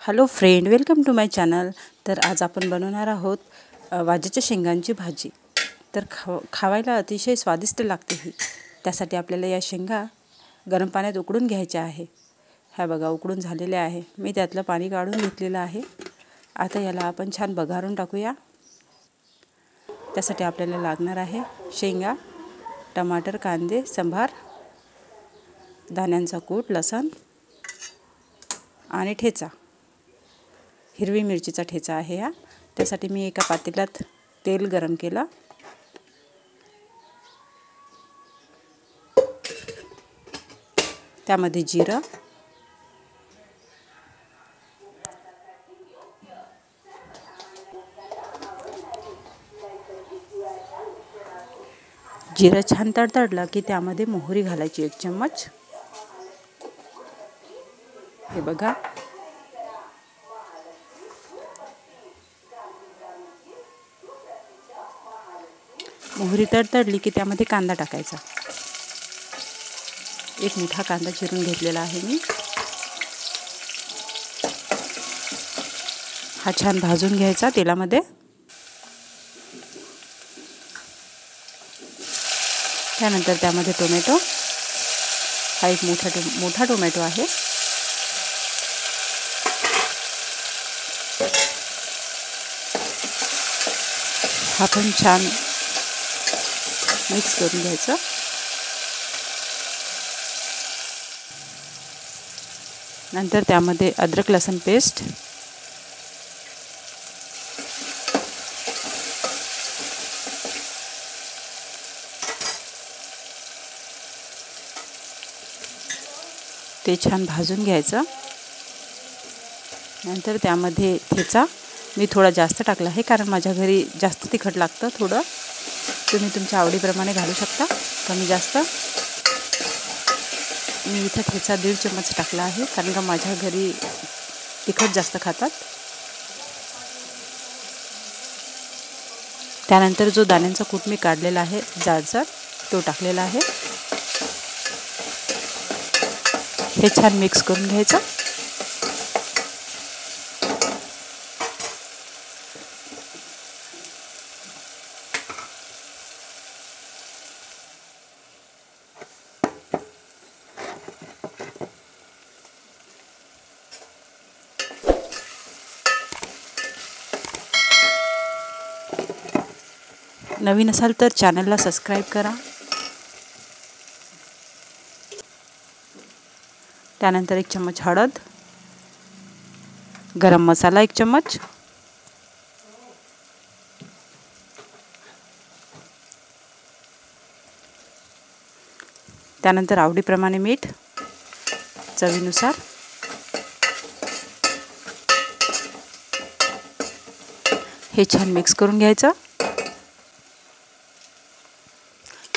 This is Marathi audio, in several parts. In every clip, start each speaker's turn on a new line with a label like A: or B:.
A: Hello friend, welcome to my channel. तर आज आपण बनवणार आहोत वाजेच्या शेंगांची भाजी। तर खावायला अतिशय स्वादिष्ट लागते ही। त्यासाठी आपल्याला या शेंगा गरम पाण्यात उकडून घ्यायच्या आहे। ह्या बघा उकडून झालेल्या आहे। मी त्यातलं पाणी काढून घेतलेलं आहे। आता याला आपण छान बघारून टाकूया। त्यासाठी आपल्याला लागणार आहे शेंगा, टमाटर, कांदे, संभार, धान्यांचा कूट, लसूण आणि ठेचा, हिरवी मिरचीचा ठेचा आहे हा। त्यासाठी मी एका पातेल्यात तेल गरम केलं। त्यामध्ये जिरं, जिरं छान तडतडलं की त्यामध्ये मोहरी घालायची 1 चम्मच। हे बघा, मोहरी तडतडली की त्यामध्ये कांदा टाकायचा। 1 मोठा कांदा चिरून घेतलेला आहे मी। हा छान भाजून घ्यायचा तेलामध्ये। त्यानंतर त्यामध्ये टोमॅटो, हा एक मोठा टोमॅटो आहे। हा पण छान मिक्स करून घ्यायचं। नंतर त्यामध्ये अद्रक लसूण पेस्ट, ते छान भाजून घ्यायचं। नंतर त्यामध्ये ठेचा मी थोडा जास्त टाकला आहे, कारण माझ्या घरी जास्त तिखट लागतं थोडं। तुम्ही तुमच्या आवडीप्रमाणे घालू शकता, कमी जास्त। मी इथं ठेचा 1.5 चम्मच टाकला आहे, कारण का माझ्या घरी तिखट जास्त खातात। त्यानंतर जो दाण्यांचा कूट मी काढलेला आहे जाडसर, तो टाकलेला आहे। हे छान मिक्स करून घ्यायचं। नवीन असाल तर चॅनलला सबस्क्राईब करा। त्यानंतर 1 चम्मच हळद, गरम मसाला 1 चम्मच, त्यानंतर आवडीप्रमाणे मीठ, चवीनुसार। हे छान मिक्स करून घ्यायचं।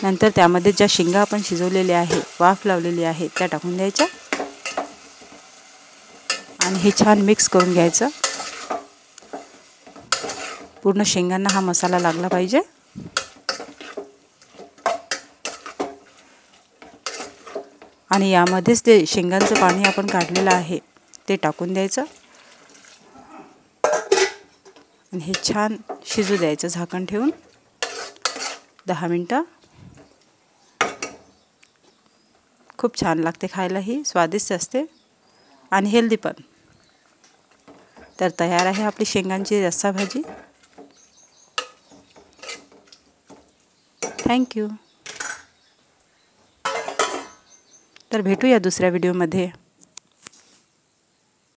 A: नंतर त्यामध्ये ज्या शेंगा आपण शिजवलेल्या आहे, वाफ लावलेली आहे, त्या टाकून द्यायच्या आणि हे छान मिक्स करून घ्यायचं। पूर्ण शेंगांना हा मसाला लागला पाहिजे। आणि यामध्येच ते शेंगांचं पाणी आपण काढलेलं आहे ते टाकून द्यायचं आणि हे छान शिजू द्यायचं झाकण ठेवून 10 मिनिटं। खूप छान लागते खायला, ही स्वादिष्ट असते आणि हेल्दी पण। तर तयार आहे आपली शेंगांची रस्सा भाजी। Thank you. तर भेटूया दुसऱ्या व्हिडिओमध्ये।